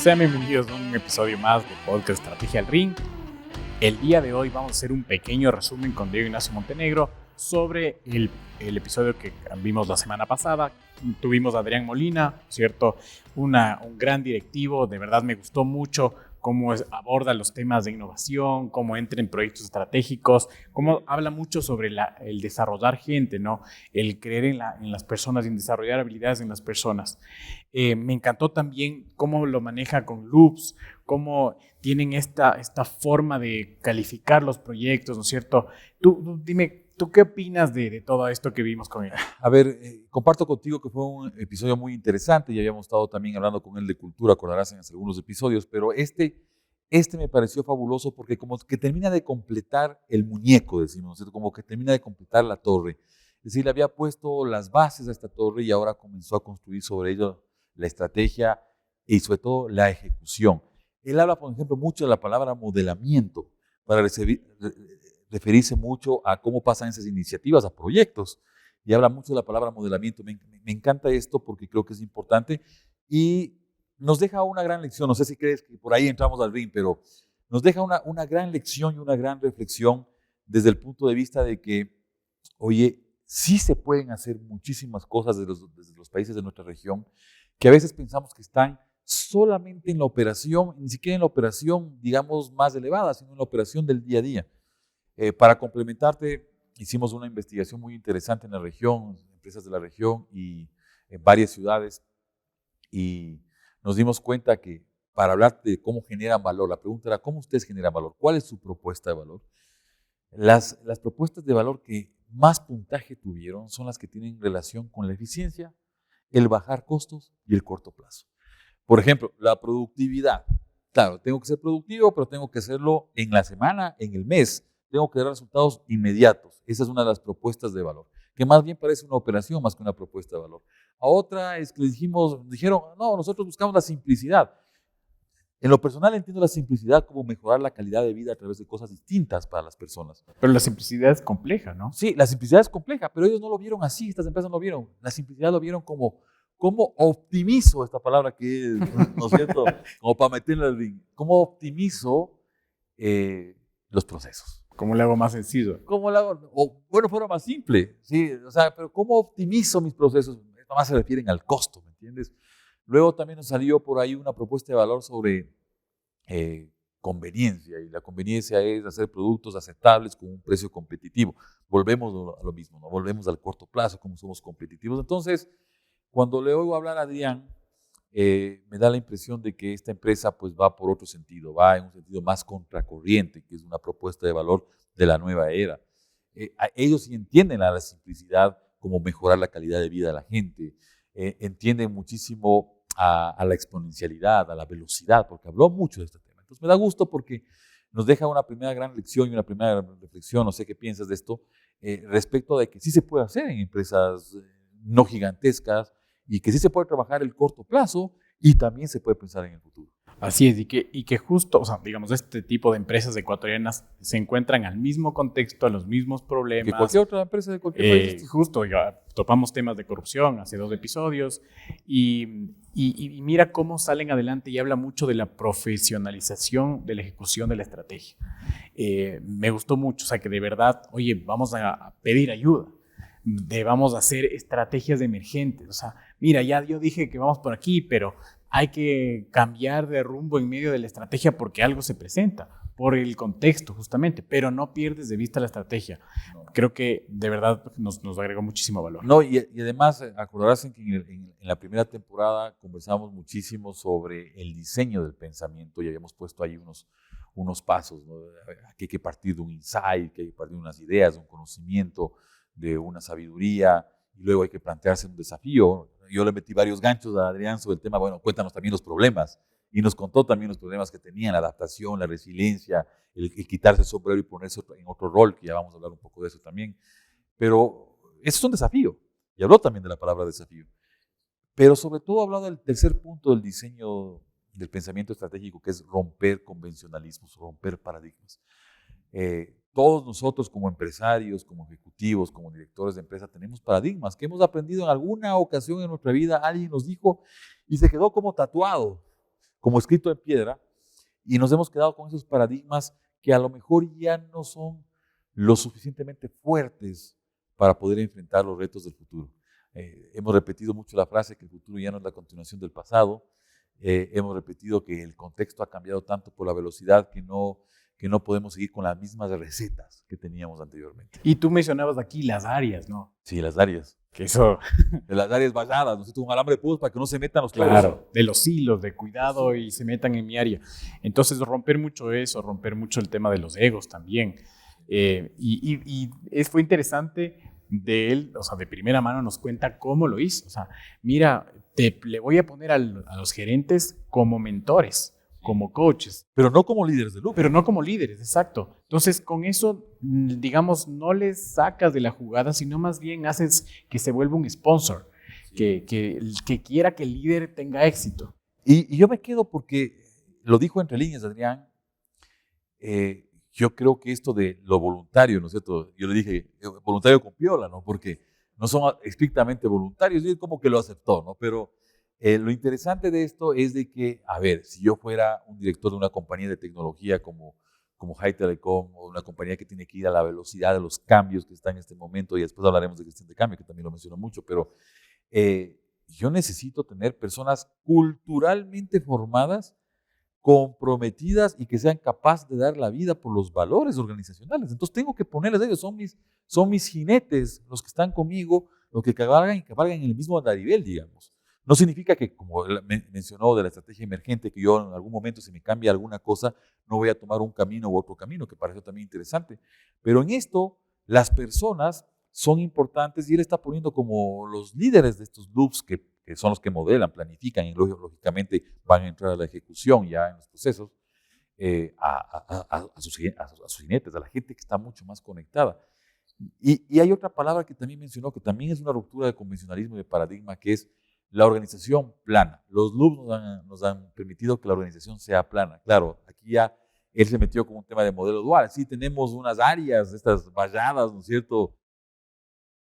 Sean bienvenidos a un episodio más de Podcast Estrategia al Ring. El día de hoy vamos a hacer un pequeño resumen con Diego Ignacio Montenegro sobre el episodio que vimos la semana pasada. Tuvimos a Adrián Molina, ¿cierto? Un gran directivo, de verdad me gustó mucho cómo aborda los temas de innovación, cómo entra en proyectos estratégicos, cómo habla mucho sobre el desarrollar gente, ¿no? El creer en las personas, en desarrollar habilidades en las personas. Me encantó también cómo lo maneja con loops, cómo tienen esta forma de calificar los proyectos, ¿no es cierto? Tú dime, ¿tú qué opinas de todo esto que vimos con él? A ver, comparto contigo que fue un episodio muy interesante. Ya habíamos estado también hablando con él de cultura, acordarás en algunos episodios, pero este me pareció fabuloso porque como que termina de completar el muñeco, decimos, ¿no es cierto? Como que termina de completar la torre. Es decir, le había puesto las bases a esta torre y ahora comenzó a construir sobre ello la estrategia y sobre todo la ejecución. Él habla, por ejemplo, mucho de la palabra modelamiento para referirse mucho a cómo pasan esas iniciativas a proyectos. Y habla mucho de la palabra modelamiento. Me encanta esto porque creo que es importante y nos deja una gran lección. No sé si crees que por ahí entramos al ring, pero nos deja una gran lección y una gran reflexión desde el punto de vista de que, oye, sí se pueden hacer muchísimas cosas desde los países de nuestra región que a veces pensamos que están solamente en la operación, ni siquiera en la operación, digamos, más elevada, sino en la operación del día a día. Para complementarte, hicimos una investigación muy interesante en la región, empresas de la región y en varias ciudades, y nos dimos cuenta que para hablar de cómo generan valor, la pregunta era, ¿cómo ustedes generan valor? ¿Cuál es su propuesta de valor? Las propuestas de valor que más puntaje tuvieron son las que tienen relación con la eficiencia, el bajar costos y el corto plazo. Por ejemplo, la productividad. Claro, tengo que ser productivo, pero tengo que hacerlo en la semana, en el mes. Tengo que dar resultados inmediatos. Esa es una de las propuestas de valor, que más bien parece una operación más que una propuesta de valor. A otra es que dijeron, no, nosotros buscamos la simplicidad. En lo personal entiendo la simplicidad como mejorar la calidad de vida a través de cosas distintas para las personas. Pero la simplicidad es compleja, ¿no? Sí, la simplicidad es compleja, pero ellos no lo vieron así, estas empresas no lo vieron. La simplicidad lo vieron como cómo optimizo esta palabra que es, ¿no es cierto? Como para meterla al ring. ¿Cómo optimizo los procesos? ¿Cómo le hago más sencillo? ¿Cómo lo hago? O, bueno, fuera más simple, sí, o sea, pero ¿cómo optimizo mis procesos? Esto más se refieren al costo, ¿me entiendes? Luego también nos salió por ahí una propuesta de valor sobre conveniencia, y la conveniencia es hacer productos aceptables con un precio competitivo. Volvemos a lo mismo, ¿no? Volvemos al corto plazo, cómo somos competitivos. Entonces, cuando le oigo hablar a Adrián, me da la impresión de que esta empresa pues va por otro sentido, va en un sentido más contracorriente, que es una propuesta de valor de la nueva era. Ellos sí entienden a la simplicidad como mejorar la calidad de vida de la gente, entienden muchísimo a la exponencialidad, a la velocidad, porque habló mucho de este tema. Entonces me da gusto porque nos deja una primera gran lección y una primera reflexión, no sé qué piensas de esto, respecto de que sí se puede hacer en empresas no gigantescas, y que sí se puede trabajar el corto plazo y también se puede pensar en el futuro. Así es, y que justo, o sea, digamos, este tipo de empresas ecuatorianas se encuentran al mismo contexto, a los mismos problemas. Que cualquier otra empresa de cualquier país. Justo, ya topamos temas de corrupción hace 2 episodios y mira cómo salen adelante y habla mucho de la profesionalización de la ejecución de la estrategia. Me gustó mucho, o sea, que de verdad, oye, vamos a pedir ayuda. Vamos a hacer estrategias emergentes. O sea, mira, ya yo dije que vamos por aquí, pero hay que cambiar de rumbo en medio de la estrategia porque algo se presenta, por el contexto justamente, pero no pierdes de vista la estrategia. No. Creo que de verdad nos agregó muchísimo valor. No, y además, acordarás que en la primera temporada conversamos muchísimo sobre el diseño del pensamiento y habíamos puesto ahí unos pasos, ¿no? Que hay que partir de un insight, que hay que partir de unas ideas, de un conocimiento, de una sabiduría, y luego hay que plantearse un desafío. Yo le metí varios ganchos a Adrián sobre el tema, bueno, cuéntanos también los problemas, y nos contó también los problemas que tenían, la adaptación, la resiliencia, el quitarse el sombrero y ponerse en otro rol, que ya vamos a hablar un poco de eso también. Pero eso es un desafío, y habló también de la palabra desafío. Pero sobre todo habló del tercer punto del diseño del pensamiento estratégico, que es romper convencionalismos, romper paradigmas. Todos nosotros como empresarios, como ejecutivos, como directores de empresa, tenemos paradigmas que hemos aprendido en alguna ocasión en nuestra vida, alguien nos dijo y se quedó como tatuado, como escrito en piedra, y nos hemos quedado con esos paradigmas que a lo mejor ya no son lo suficientemente fuertes para poder enfrentar los retos del futuro. Hemos repetido mucho la frase que el futuro ya no es la continuación del pasado. Hemos repetido que el contexto ha cambiado tanto por la velocidad que no podemos seguir con las mismas recetas que teníamos anteriormente. Y tú mencionabas aquí las áreas, ¿no? Sí, las áreas. Que eso, De las áreas valladas, ¿no? Un alambre de púas para que no se metan los toros. claro, de los hilos, de cuidado y se metan en mi área. Entonces, romper mucho eso, romper mucho el tema de los egos también. Fue interesante de él, o sea, de primera mano nos cuenta cómo lo hizo. O sea, mira, le voy a poner a los gerentes como mentores, como coaches. Pero no como líderes de lujo. Pero no como líderes, exacto. Entonces, con eso, digamos, no les sacas de la jugada, sino más bien haces que se vuelva un sponsor, que quiera que el líder tenga éxito. Y yo me quedo porque lo dijo entre líneas, Adrián. Yo creo que esto de lo voluntario, ¿no es cierto? Yo le dije, voluntario con piola, ¿no? Porque no son estrictamente voluntarios, y él como que lo aceptó, ¿no? Pero lo interesante de esto es de que, a ver, si yo fuera un director de una compañía de tecnología como High Telecom, o una compañía que tiene que ir a la velocidad de los cambios que está en este momento, y después hablaremos de gestión de cambio, que también lo menciono mucho, pero yo necesito tener personas culturalmente formadas, comprometidas y que sean capaces de dar la vida por los valores organizacionales. Entonces tengo que ponerles a ellos, son mis jinetes, los que están conmigo, los que cabalgan en el mismo andarivel, digamos. No significa que, como mencionó de la estrategia emergente, que yo en algún momento, si me cambia alguna cosa, no voy a tomar un camino u otro camino, que pareció también interesante. Pero en esto, las personas son importantes, y él está poniendo como los líderes de estos loops, que son los que modelan, planifican y lógicamente van a entrar a la ejecución ya en los procesos, a sus jinetes, a la gente que está mucho más conectada. Y hay otra palabra que también mencionó, que también es una ruptura de convencionalismo y de paradigma, que es la organización plana. Los loops nos han permitido que la organización sea plana. Claro, aquí ya él se metió con un tema de modelo dual. Sí, tenemos unas áreas, estas valladas, ¿no es cierto?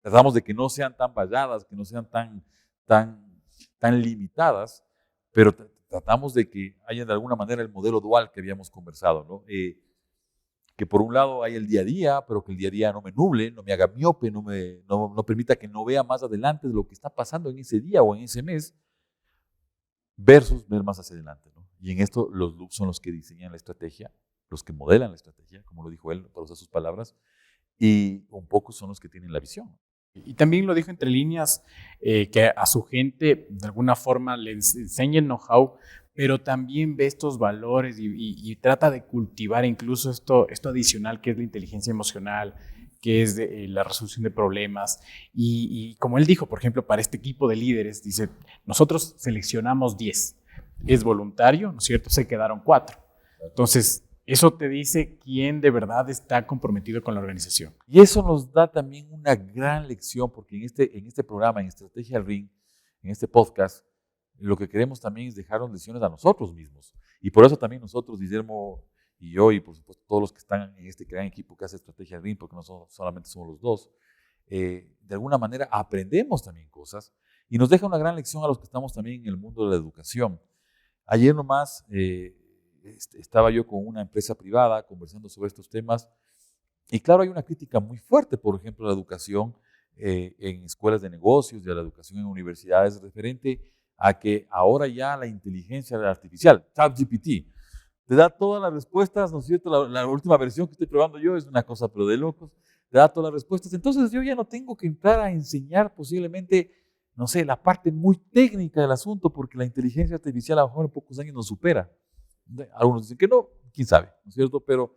Tratamos de que no sean tan valladas, que no sean tan limitadas, pero tratamos de que haya de alguna manera el modelo dual que habíamos conversado, ¿no? Que por un lado hay el día a día, pero que el día a día no me nuble, no me haga miope, no permita que no vea más adelante de lo que está pasando en ese día o en ese mes, versus ver más hacia adelante, ¿no? Y en esto los loops son los que diseñan la estrategia, los que modelan la estrategia, como lo dijo él, para usar sus palabras, y un poco son los que tienen la visión. Y también lo dijo entre líneas, que a su gente de alguna forma le enseña el know-how, pero también ve estos valores y trata de cultivar incluso esto adicional que es la inteligencia emocional, que es la resolución de problemas. Y como él dijo, por ejemplo, para este equipo de líderes, dice, nosotros seleccionamos 10. Es voluntario, ¿no es cierto? Se quedaron 4. Entonces, eso te dice quién de verdad está comprometido con la organización. Y eso nos da también una gran lección, porque en este programa, en Estrategia al Ring, en este podcast, lo que queremos también es dejarnos lecciones a nosotros mismos. Y por eso también nosotros, Guillermo y yo, y por supuesto todos los que están en este gran equipo que hace Estrategia al Ring, porque no solamente somos los dos, de alguna manera aprendemos también cosas, y nos deja una gran lección a los que estamos también en el mundo de la educación. Ayer nomás estaba yo con una empresa privada conversando sobre estos temas, y claro, hay una crítica muy fuerte, por ejemplo, a la educación en escuelas de negocios y a la educación en universidades, referente a que ahora ya la inteligencia artificial, ChatGPT, te da todas las respuestas, ¿no es cierto? La última versión que estoy probando yo es una cosa pero de locos, te da todas las respuestas. Entonces yo ya no tengo que entrar a enseñar posiblemente, no sé, la parte muy técnica del asunto, porque la inteligencia artificial a lo mejor en pocos años nos supera. Algunos dicen que no, quién sabe, ¿no es cierto? Pero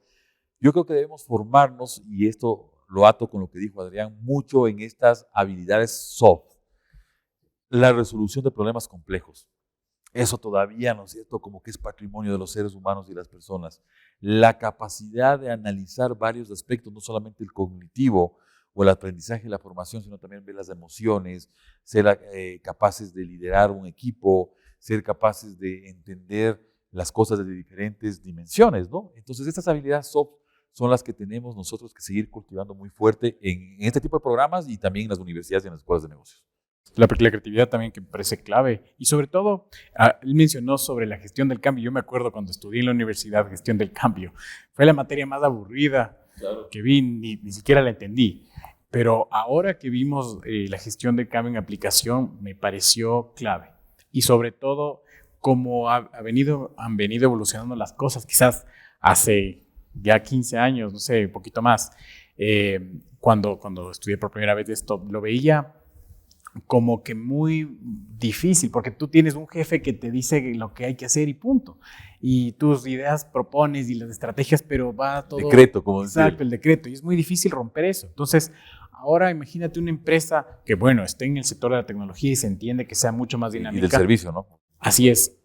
yo creo que debemos formarnos, y esto lo ato con lo que dijo Adrián, mucho en estas habilidades soft. La resolución de problemas complejos. Eso todavía, ¿no es cierto?, como que es patrimonio de los seres humanos y las personas. La capacidad de analizar varios aspectos, no solamente el cognitivo o el aprendizaje y la formación, sino también ver las emociones, ser capaces de liderar un equipo, ser capaces de entender las cosas desde diferentes dimensiones, ¿no? Entonces, estas habilidades soft son las que tenemos nosotros que seguir cultivando muy fuerte en este tipo de programas y también en las universidades y en las escuelas de negocios. La creatividad también que me parece clave. Y sobre todo, él mencionó sobre la gestión del cambio. Yo me acuerdo cuando estudié en la universidad gestión del cambio. Fue la materia más aburrida que vi, ni siquiera la entendí. Pero ahora que vimos la gestión del cambio en aplicación, me pareció clave. Y sobre todo, cómo han venido evolucionando las cosas. Quizás hace ya 15 años, no sé, un poquito más, cuando estudié por primera vez esto, lo veía como que muy difícil, porque tú tienes un jefe que te dice lo que hay que hacer y punto. Y tus ideas propones y las estrategias, pero va todo... Decreto, como decir. Exacto, el decreto. Y es muy difícil romper eso. Entonces, ahora imagínate una empresa que, bueno, esté en el sector de la tecnología y se entiende que sea mucho más dinámica. Y del servicio, ¿no? Así es.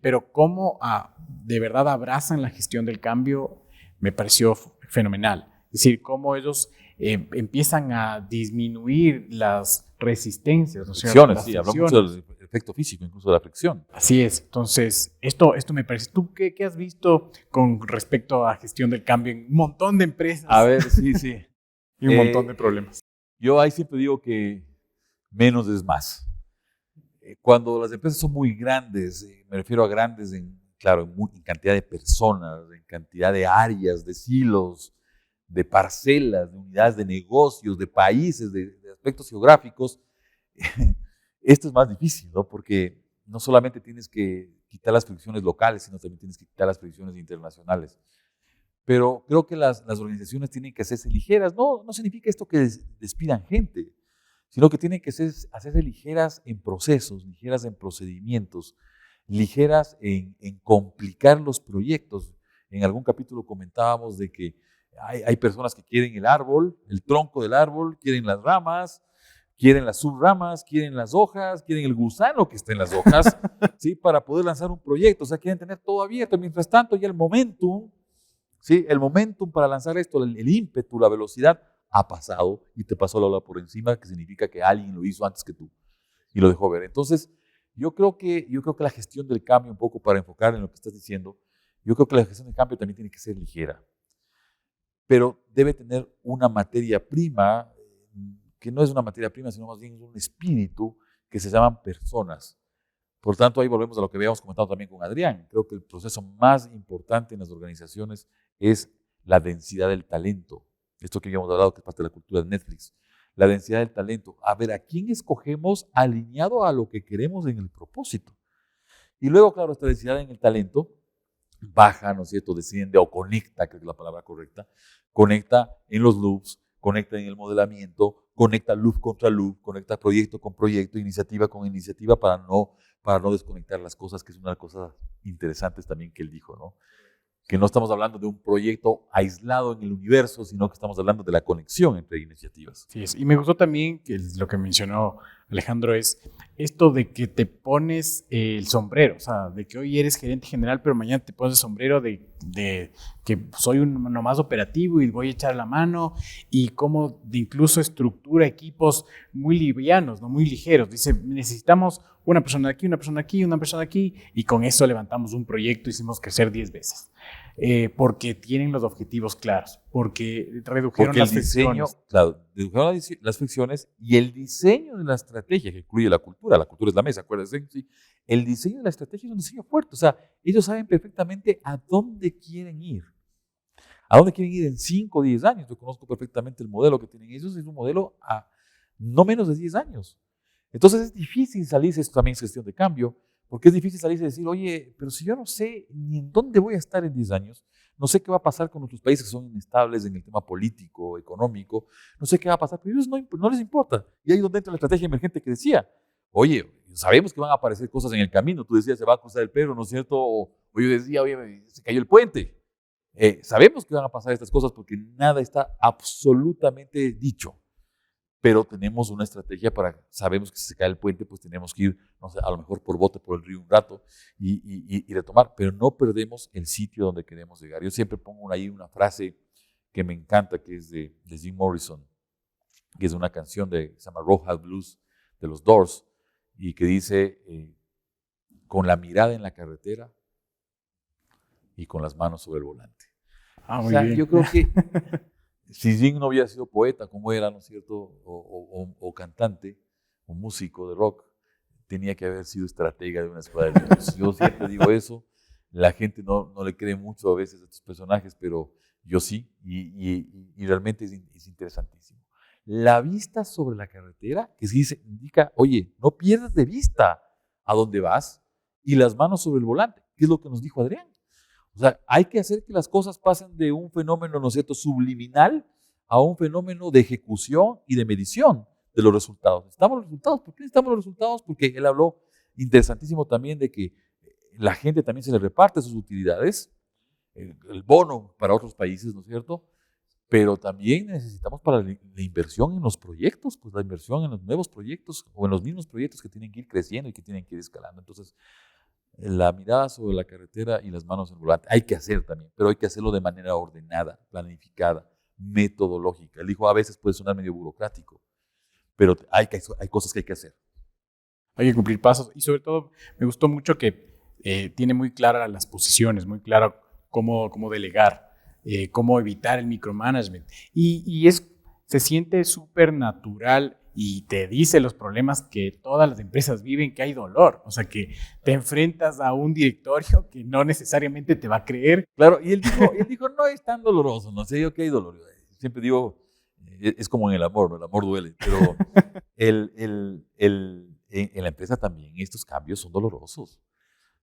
Pero cómo de verdad abrazan la gestión del cambio, me pareció fenomenal. Es decir, cómo ellos empiezan a disminuir las resistencias, ¿no es cierto? Fricciones, sí, hablamos mucho del efecto físico, incluso de la fricción. Así es. Entonces, esto me parece. ¿Tú qué has visto con respecto a gestión del cambio en un montón de empresas? A ver, sí. Y un montón de problemas. Yo ahí siempre digo que menos es más. Cuando las empresas son muy grandes, me refiero a grandes en cantidad de personas, en cantidad de áreas, de silos, de parcelas, de unidades de negocios, de países, de aspectos geográficos, esto es más difícil, ¿no? Porque no solamente tienes que quitar las fricciones locales, sino también tienes que quitar las fricciones internacionales. Pero creo que las organizaciones tienen que hacerse ligeras. No significa esto que despidan gente, sino que tienen que hacerse ligeras en procesos, ligeras en procedimientos, ligeras en complicar los proyectos. En algún capítulo comentábamos de que hay personas que quieren el árbol, el tronco del árbol, quieren las ramas, quieren las subramas, quieren las hojas, quieren el gusano que está en las hojas, ¿sí? Para poder lanzar un proyecto. O sea, quieren tener todo abierto. Mientras tanto, ya el momentum, ¿sí? El momentum para lanzar esto, el ímpetu, la velocidad, ha pasado y te pasó la ola por encima, que significa que alguien lo hizo antes que tú y lo dejó ver. Entonces, yo creo que la gestión del cambio, un poco para enfocar en lo que estás diciendo, yo creo que la gestión del cambio también tiene que ser ligera, pero debe tener una materia prima, que no es una materia prima, sino más bien es un espíritu, que se llaman personas. Por tanto, ahí volvemos a lo que habíamos comentado también con Adrián. Creo que el proceso más importante en las organizaciones es la densidad del talento. Esto que habíamos hablado, que es parte de la cultura de Netflix. La densidad del talento. A ver, ¿a quién escogemos alineado a lo que queremos en el propósito? Y luego, claro, esta densidad en el talento baja, ¿no es cierto?, desciende o conecta, creo que es la palabra correcta, conecta en los loops, conecta en el modelamiento, conecta loop contra loop, conecta proyecto con proyecto, iniciativa con iniciativa para no desconectar las cosas, que es una de las cosas interesantes también que él dijo, ¿no? Que no estamos hablando de un proyecto aislado en el universo, sino que estamos hablando de la conexión entre iniciativas. Sí, y me gustó también que lo que mencionó Alejandro es esto de que te pones el sombrero, o sea, de que hoy eres gerente general, pero mañana te pones el sombrero de que soy uno más operativo y voy a echar la mano, y cómo incluso estructura equipos muy livianos, no muy ligeros. Dice, necesitamos una persona aquí, una persona aquí, una persona aquí, y con eso levantamos un proyecto, hicimos crecer 10 veces. Porque tienen los objetivos claros, porque redujeron las fricciones. Claro, redujeron las fricciones y el diseño de la estrategia, que incluye la cultura es la mesa, acuérdense, ¿sí? El diseño de la estrategia es un diseño fuerte, o sea, ellos saben perfectamente a dónde quieren ir. ¿A dónde quieren ir en 5 o 10 años? Yo conozco perfectamente el modelo que tienen ellos, es un modelo a no menos de 10 años. Entonces es difícil salirse, esto también es gestión de cambio, porque es difícil salirse y decir, oye, pero si yo no sé ni en dónde voy a estar en 10 años, no sé qué va a pasar con nuestros países que son inestables en el tema político, económico, no sé qué va a pasar, pero a ellos no les importa. Y ahí es donde entra la estrategia emergente que decía, oye, sabemos que van a aparecer cosas en el camino, tú decías, se va a cruzar el Pedro, ¿no es cierto? O yo decía, oye, se cayó el puente. Sabemos que van a pasar estas cosas porque nada está absolutamente dicho. Pero tenemos una estrategia sabemos que si se cae el puente, pues tenemos que ir, no sé, a lo mejor por bote por el río un rato y retomar, pero no perdemos el sitio donde queremos llegar. Yo siempre pongo ahí una frase que me encanta, que es de Jim Morrison, que es una canción se llama Roadhouse Blues de los Doors, y que dice, con la mirada en la carretera y con las manos sobre el volante. Muy bien. Yo creo que si Jim no hubiera sido poeta como era, ¿no es cierto?, o cantante, un músico de rock, tenía que haber sido estratega de una escuadra de niños. Yo siempre digo eso, la gente no le cree mucho a veces a estos personajes, pero yo sí, y realmente es interesantísimo. La vista sobre la carretera, que sí se indica, oye, no pierdas de vista a dónde vas, y las manos sobre el volante, que es lo que nos dijo Adrián. O sea, hay que hacer que las cosas pasen de un fenómeno, ¿no es cierto?, subliminal a un fenómeno de ejecución y de medición de los resultados. Necesitamos los resultados. ¿Por qué necesitamos los resultados? Porque él habló interesantísimo también de que la gente también se le reparte sus utilidades, el bono para otros países, ¿no es cierto? Pero también necesitamos para la inversión en los proyectos, pues la inversión en los nuevos proyectos o en los mismos proyectos que tienen que ir creciendo y que tienen que ir escalando. Entonces, la mirada sobre la carretera y las manos en el volante. Hay que hacer también, pero hay que hacerlo de manera ordenada, planificada, metodológica. Él dijo, a veces puede sonar medio burocrático, pero hay cosas que hay que hacer. Hay que cumplir pasos y sobre todo me gustó mucho que tiene muy claras las posiciones, muy claro cómo delegar, cómo evitar el micromanagement. Se siente súper natural y te dice los problemas que todas las empresas viven, que hay dolor. O sea, que te enfrentas a un directorio que no necesariamente te va a creer. Claro, y él dijo no es tan doloroso, no sé yo qué hay dolor. Siempre digo, es como en el amor, ¿no? El amor duele, pero en la empresa también estos cambios son dolorosos.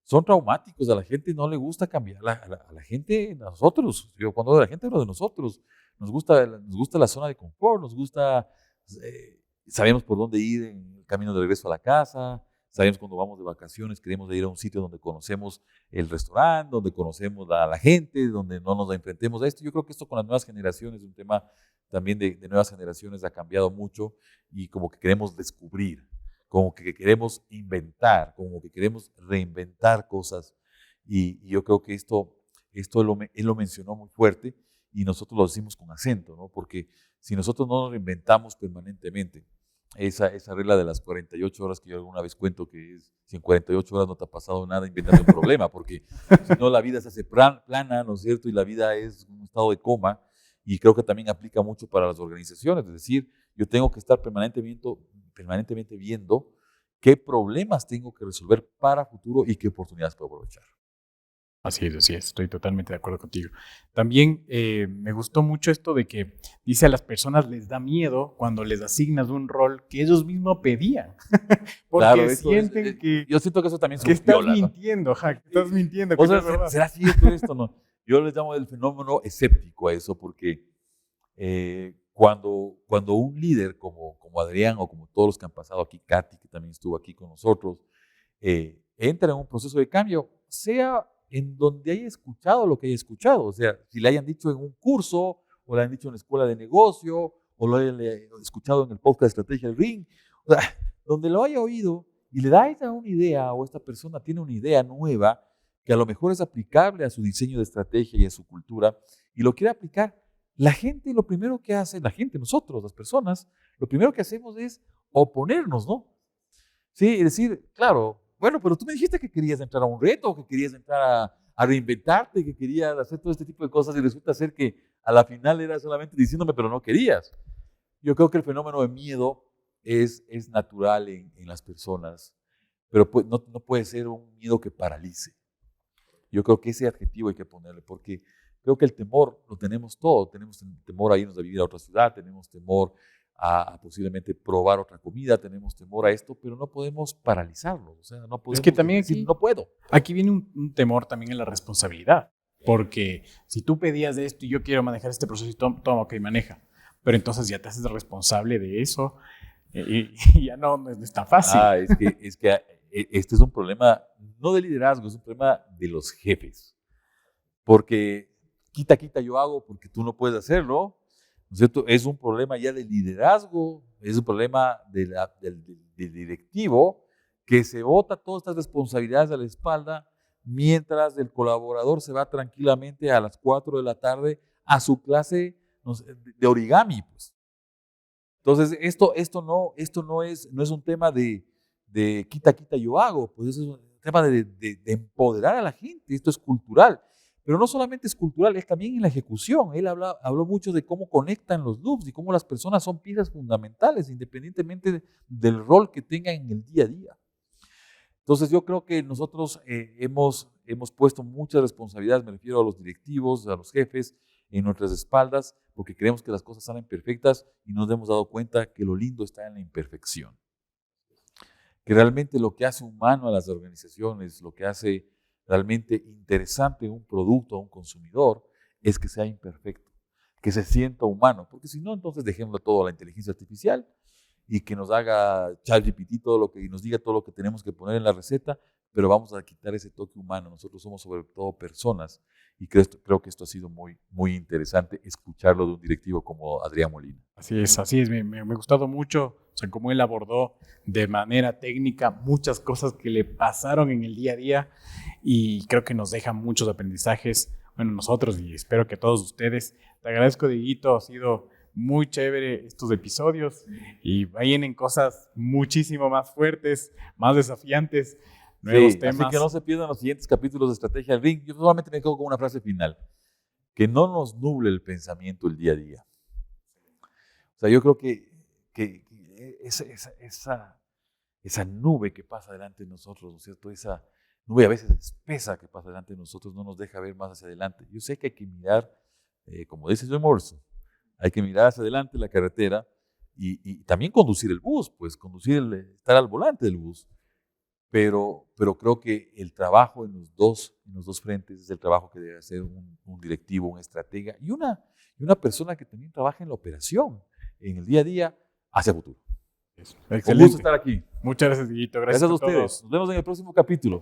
Son traumáticos, a la gente no le gusta cambiar, a la gente, nosotros, yo cuando de la gente hablo de nosotros, nos gusta la zona de confort, nos gusta, sabemos por dónde ir en el camino de regreso a la casa, sabemos cuando vamos de vacaciones, queremos ir a un sitio donde conocemos el restaurante, donde conocemos a la gente, donde no nos enfrentemos a esto. Yo creo que esto con las nuevas generaciones, un tema también de nuevas generaciones ha cambiado mucho y como que queremos descubrir, como que queremos inventar, como que queremos reinventar cosas. Y yo creo que esto él lo mencionó muy fuerte y nosotros lo decimos con acento, ¿no? Porque si nosotros no nos reinventamos permanentemente, esa regla de las 48 horas que yo alguna vez cuento, que es, si en 48 horas no te ha pasado nada, invéntate un problema, porque si no la vida se hace plana, ¿no es cierto? Y la vida es un estado de coma, y creo que también aplica mucho para las organizaciones, es decir, yo tengo que estar permanentemente viendo qué problemas tengo que resolver para futuro y qué oportunidades puedo aprovechar. Así es, estoy totalmente de acuerdo contigo. También me gustó mucho esto de que dice a las personas les da miedo cuando les asignas un rol que ellos mismos pedían. Porque claro, sienten que... Yo siento que eso también que estás mintiendo, ¿no? Que estás mintiendo. O sea, ¿será cierto esto? No. Yo les llamo el fenómeno escéptico a eso, porque cuando un líder como Adrián o como todos los que han pasado aquí, Katy, que también estuvo aquí con nosotros, entra en un proceso de cambio, sea en donde haya escuchado lo que haya escuchado, o sea, si le hayan dicho en un curso, o le hayan dicho en la escuela de negocio, o lo hayan escuchado en el podcast de Estrategia del Ring, o sea, donde lo haya oído y le da una idea, o esta persona tiene una idea nueva, que a lo mejor es aplicable a su diseño de estrategia y a su cultura, y lo quiere aplicar, la gente lo primero que hace, nosotros, las personas, lo primero que hacemos es oponernos, ¿no? Sí, es decir, claro, bueno, pero tú me dijiste que querías entrar a un reto, que querías entrar a reinventarte, que querías hacer todo este tipo de cosas y resulta ser que a la final era solamente diciéndome, pero no querías. Yo creo que el fenómeno de miedo es natural en las personas, pero no puede ser un miedo que paralice. Yo creo que ese adjetivo hay que ponerle, porque creo que el temor lo tenemos todo. Tenemos temor a irnos a vivir a otra ciudad, tenemos temor a posiblemente probar otra comida, tenemos temor a esto, pero no podemos paralizarlo. O sea, no podemos es que también decir, aquí, no puedo. Aquí viene un temor también en la responsabilidad, porque si tú pedías de esto y yo quiero manejar este proceso, toma, ok, maneja, pero entonces ya te haces responsable de eso y ya no es tan fácil. Es que este es un problema no de liderazgo, es un problema de los jefes, porque quita, yo hago porque tú no puedes hacerlo, ¿no es cierto? Es un problema ya de liderazgo, es un problema del directivo que se bota todas estas responsabilidades a la espalda mientras el colaborador se va tranquilamente a las 4 de la tarde a su clase, no sé, de origami, pues. Entonces, esto no es un tema de quita, yo hago, pues eso es un tema de empoderar a la gente, esto es cultural. Pero no solamente es cultural, es también en la ejecución. Él habló mucho de cómo conectan los loops y cómo las personas son piezas fundamentales, independientemente del rol que tengan en el día a día. Entonces yo creo que nosotros hemos puesto muchas responsabilidades, me refiero a los directivos, a los jefes, en nuestras espaldas, porque queremos que las cosas salen perfectas y nos hemos dado cuenta que lo lindo está en la imperfección. Que realmente lo que hace humano a las organizaciones, lo que hace realmente interesante un producto a un consumidor, es que sea imperfecto, que se sienta humano, porque si no, entonces dejémoslo todo a la inteligencia artificial y que nos haga ChatGPT y nos diga todo lo que tenemos que poner en la receta, pero vamos a quitar ese toque humano. Nosotros somos sobre todo personas y creo que esto ha sido muy, muy interesante escucharlo de un directivo como Adrián Molina. Así es, me ha gustado mucho, o sea, cómo él abordó de manera técnica muchas cosas que le pasaron en el día a día y creo que nos deja muchos aprendizajes, bueno, nosotros y espero que todos ustedes. Te agradezco, Dieguito, ha sido muy chévere estos episodios y vienen cosas muchísimo más fuertes, más desafiantes, nuevos temas. Así que no se pierdan los siguientes capítulos de Estrategia del Ring. Yo solamente me quedo con una frase final, que no nos nuble el pensamiento el día a día. O sea, yo creo que esa nube que pasa delante de nosotros, ¿no es cierto? Esa nube a veces espesa que pasa delante de nosotros no nos deja ver más hacia adelante. Yo sé que hay que mirar, como dice John Morrison, hay que mirar hacia adelante la carretera y también conducir el bus, pues estar al volante del bus. Pero creo que el trabajo en los dos frentes es el trabajo que debe hacer un directivo, un estratega y una persona que también trabaja en la operación, en el día a día, hacia futuro. Excelente. Un gusto estar aquí. Muchas gracias, Dieguito. Gracias a ustedes. Nos vemos en el próximo capítulo.